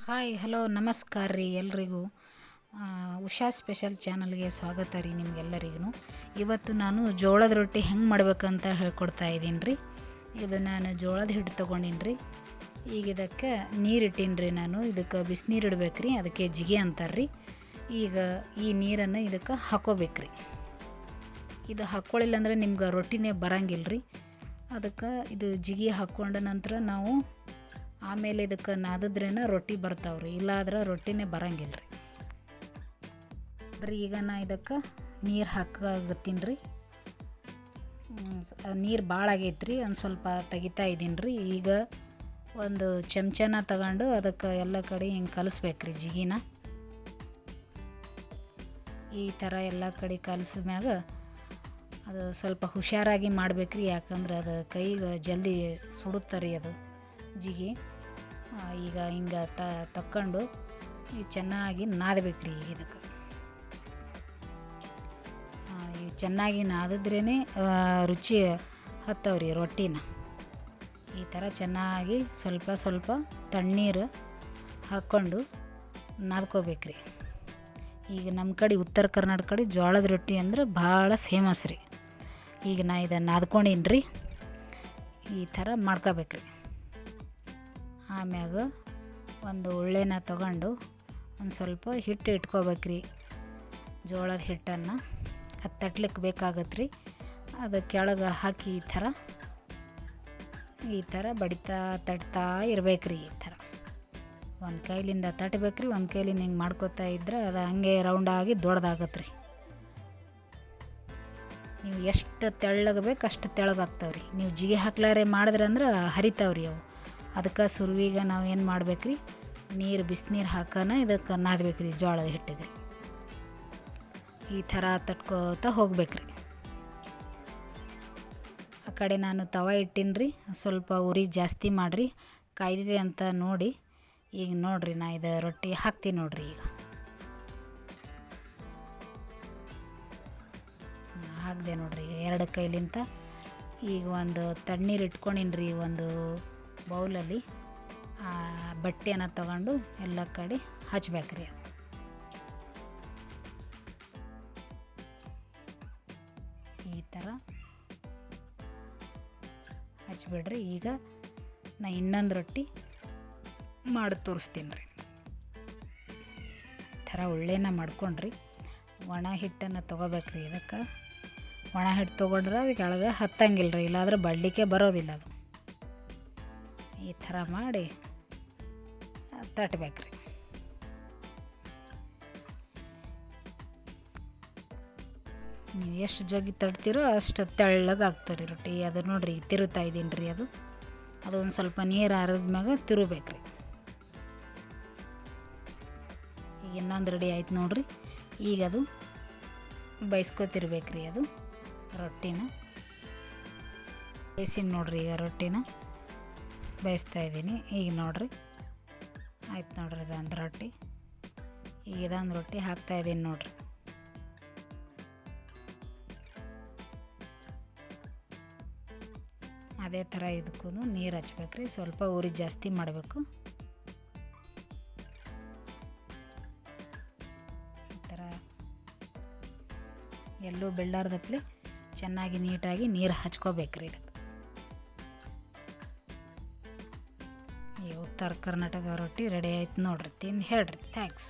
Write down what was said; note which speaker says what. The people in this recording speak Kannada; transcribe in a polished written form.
Speaker 1: ಹಾಯ್ ಹಲೋ ನಮಸ್ಕಾರ ರೀ ಎಲ್ರಿಗೂ. ಉಷಾ ಸ್ಪೆಷಲ್ ಚಾನಲ್ಗೆ ಸ್ವಾಗತ ರೀ ನಿಮ್ಗೆಲ್ಲರಿಗೂ. ಇವತ್ತು ನಾನು ಜೋಳದ ರೊಟ್ಟಿ ಹೆಂಗೆ ಮಾಡ್ಬೇಕಂತ ಹೇಳ್ಕೊಡ್ತಾ ಇದ್ದೀನಿ ರೀ. ಇದು ನಾನು ಜೋಳದ ಹಿಟ್ಟು ತೊಗೊಂಡಿನಿ ರೀ. ಈಗ ಇದಕ್ಕೆ ನೀರು ಇಟ್ಟೀನಿ ರೀ. ನಾನು ಇದಕ್ಕೆ ಬಿಸಿನೀರು ಇಡ್ಬೇಕು ರೀ, ಅದಕ್ಕೆ ಜಿಗಿ ಅಂತಾರೆ ರೀ. ಈಗ ಈ ನೀರನ್ನು ಇದಕ್ಕೆ ಹಾಕೋಬೇಕ್ರಿ. ಇದು ಹಾಕ್ಕೊಳ್ಳಿಲ್ಲ ಅಂದ್ರೆ ನಿಮ್ಗೆ ರೊಟ್ಟಿನೇ ಬರಂಗಿಲ್ಲ ರೀ. ಅದಕ್ಕೆ ಇದು ಜಿಗಿ ಹಾಕ್ಕೊಂಡ ನಂತರ ನಾವು ಆಮೇಲೆ ಇದಕ್ಕೆ ನಾದಿದ್ರೇನ ರೊಟ್ಟಿ ಬರ್ತಾವ್ರಿ, ಇಲ್ಲಾದ್ರೆ ರೊಟ್ಟಿನೇ ಬರಂಗಿಲ್ಲ ರೀ. ಈಗ ನಾ ಇದಕ್ಕೆ ನೀರು ಹಾಕತ್ತೀನಿ ರೀ. ನೀರು ಭಾಳ ಆಗೈತ್ರಿ, ಒಂದು ಸ್ವಲ್ಪ ತೆಗಿತಾ ಇದ್ದೀನಿ ರೀ. ಈಗ ಒಂದು ಚಮಚನ ತಗೊಂಡು ಅದಕ್ಕೆ ಎಲ್ಲ ಕಡೆ ಹಿಂಗೆ ಕಲಿಸ್ಬೇಕ್ರಿ ಜಿಗಿನ. ಈ ಥರ ಎಲ್ಲ ಕಡೆ ಕಲಿಸಿದ್ಮ್ಯಾಗ ಅದು ಸ್ವಲ್ಪ ಹುಷಾರಾಗಿ ಮಾಡ್ಬೇಕ್ರಿ, ಯಾಕಂದ್ರೆ ಅದು ಕೈಗೆ ಜಲ್ದಿ ಸುಡುತ್ತಾರೆ ಅದು ಜಿಗಿ. ಈಗ ಹಿಂಗೆ ತಕ್ಕೊಂಡು ಚೆನ್ನಾಗಿ ನಾದಬೇಕ್ರಿ. ಈಗ ಇದಕ್ಕೆ ಚೆನ್ನಾಗಿ ನಾದಿದ್ರೇ ರುಚಿ ಹತ್ತವ್ರಿ ರೊಟ್ಟಿನ. ಈ ಥರ ಚೆನ್ನಾಗಿ ಸ್ವಲ್ಪ ಸ್ವಲ್ಪ ತಣ್ಣೀರು ಹಾಕ್ಕೊಂಡು ನಾದ್ಕೋಬೇಕ್ರಿ. ಈಗ ನಮ್ಮ ಕಡೆ ಉತ್ತರ ಕರ್ನಾಟಕ ಕಡೆ ಜೋಳದ ರೊಟ್ಟಿ ಅಂದ್ರೆ ಭಾಳ ಫೇಮಸ್ ರೀ. ಈಗ ನಾ ಇದನ್ನು ನಾದ್ಕೊಂಡೀನಿ ರೀ. ಈ ಥರ ಮಾಡ್ಕೋಬೇಕ್ರಿ. ಆಮ್ಯಾಗ ಒಂದು ಉಳ್ಳೆನ ತಗೊಂಡು ಒಂದು ಸ್ವಲ್ಪ ಹಿಟ್ಟು ಇಟ್ಕೋಬೇಕ್ರಿ. ಜೋಳದ ಹಿಟ್ಟನ್ನು ಅದು ತಟ್ಲಿಕ್ಕೆ ಬೇಕಾಗತ್ತೆ ರೀ. ಅದು ಕೆಳಗೆ ಹಾಕಿ ಈ ಥರ ಬಡಿತಾ ತಟ್ತಾ ಇರ್ಬೇಕ್ರಿ. ಈ ಥರ ಒಂದು ಕೈಲಿಂದ ತಟ್ಬೇಕ್ರಿ, ಒಂದು ಕೈಲಿಂದ ಹಿಂಗೆ ಮಾಡ್ಕೋತಾ ಇದ್ರೆ ಅದು ಹಂಗೆ ರೌಂಡಾಗಿ ದೊಡ್ಡದಾಗತ್ತೆ ರೀ. ನೀವು ಎಷ್ಟು ತೆಳ್ಳಗೆ ಬೇಕು ಅಷ್ಟು ತೆಳ್ಳಗಾಗ್ತಾವ್ರಿ. ನೀವು ಜಿಗಿ ಹಾಕ್ಲಾರೆ ಮಾಡಿದ್ರೆ ಅಂದ್ರೆ ಹರಿತಾವ್ರಿ ಅವು. ಅದಕ್ಕೆ ಸುರುವಿಗೆ ನಾವು ಏನು ಮಾಡ್ಬೇಕ್ರಿ, ಬಿಸಿನೀರು ಹಾಕೋಣ ಇದಕ್ಕೆ ನಾದಬೇಕ್ರಿ ಜೋಳದ ಹಿಟ್ಟಿಗೆ. ಈ ಥರ ತಟ್ಕೋತಾ ಹೋಗ್ಬೇಕ್ರಿ. ಆ ಕಡೆ ನಾನು ತವ ಇಟ್ಟೀನಿ ರೀ. ಸ್ವಲ್ಪ ಉರಿ ಜಾಸ್ತಿ ಮಾಡಿರಿ, ಕಾಯ್ದಿದೆ ಅಂತ ನೋಡಿ. ಈಗ ನೋಡಿರಿ, ನಾ ಇದು ರೊಟ್ಟಿ ಹಾಕ್ತೀನಿ ನೋಡಿರಿ. ಈಗ ಹಾಕಿದೆ ನೋಡಿರಿ ಎರಡು ಕೈಲಿಂದ. ಈಗ ಒಂದು ತಣ್ಣೀರು ಇಟ್ಕೊಂಡೀನಿ ರೀ ಒಂದು ಬೌಲಲ್ಲಿ. ಬಟ್ಟೆನ ತಗೊಂಡು ಎಲ್ಲ ಕಡೆ ಹಚ್ಬೇಕ್ರಿ. ಈ ಥರ ಹಚ್ಬಿಡ್ರಿ. ಈಗ ನಾ ಇನ್ನೊಂದು ರೊಟ್ಟಿ ಮಾಡಿ ತೋರಿಸ್ತೀನಿ ರೀ. ಈ ಥರ ಒಳ್ಳೆನ ಮಾಡ್ಕೊಂಡ್ರಿ. ಒಣ ಹಿಟ್ಟನ್ನು ತೊಗೋಬೇಕ್ರಿ. ಇದಕ್ಕೆ ಒಣ ಹಿಟ್ಟು ತೊಗೊಂಡ್ರೆ ಅದು ಕೆಳಗೆ ಹತ್ತಂಗಿಲ್ಲ ರೀ, ಇಲ್ಲಾಂದ್ರೆ ಬಡಲಿಕ್ಕೆ ಬರೋದಿಲ್ಲ ಅದು. ಈ ಥರ ಮಾಡಿ ತಟ್ಬೇಕ್ರಿ. ನೀವು ಎಷ್ಟು ಜೋಗಿ ತಟ್ತೀರೋ ಅಷ್ಟು ತೆಳ್ಳಗೆ ಆಗ್ತಾರೆ ರೊಟ್ಟಿ. ಅದು ನೋಡಿರಿ ತಿರುತ್ತಾ ಇದ್ದೀನಿ ರೀ. ಅದು ಒಂದು ಸ್ವಲ್ಪ ನೀರು ಹರಿದ್ಮ್ಯಾಗ ತಿರುಬೇಕ್ರಿ. ಈಗ ಇನ್ನೊಂದು ರೆಡಿ ಆಯ್ತು ನೋಡಿರಿ. ಈಗ ಅದು ಬೈಸ್ಕೊತಿರ್ಬೇಕ್ರಿ. ಅದು ರೊಟ್ಟಿನ ಬೇಯಿಸಿನ ನೋಡಿರಿ. ಈಗ ರೊಟ್ಟಿನ ಬೇಯಿಸ್ತಾ ಇದ್ದೀನಿ. ಈಗ ನೋಡಿರಿ ಆಯ್ತು ನೋಡಿರಿ, ಇದೊಂದು ರೊಟ್ಟಿ. ಈಗ ಇದೊಂದು ರೊಟ್ಟಿ ಹಾಕ್ತಾಯಿದ್ದೀನಿ ನೋಡಿರಿ. ಅದೇ ಥರ ಇದಕ್ಕೂ ನೀರು ಹಚ್ಬೇಕ್ರಿ. ಸ್ವಲ್ಪ ಉರಿ ಜಾಸ್ತಿ ಮಾಡಬೇಕು. ಈ ಥರ ಎಲ್ಲೂ ಬೆಳ್ಳಾರ್ದಪ್ಲೆ ಚೆನ್ನಾಗಿ ನೀಟಾಗಿ ನೀರು ಹಚ್ಕೋಬೇಕ್ರಿ ಇದಕ್ಕೆ. ಈ ಉತ್ತರ ಕರ್ನಾಟಕ ರೊಟ್ಟಿ ರೆಡಿ ಆಯ್ತು ನೋಡ್ರಿ. ತಿಂದು ಹೇಳ್ರಿ. ಥ್ಯಾಂಕ್ಸ್.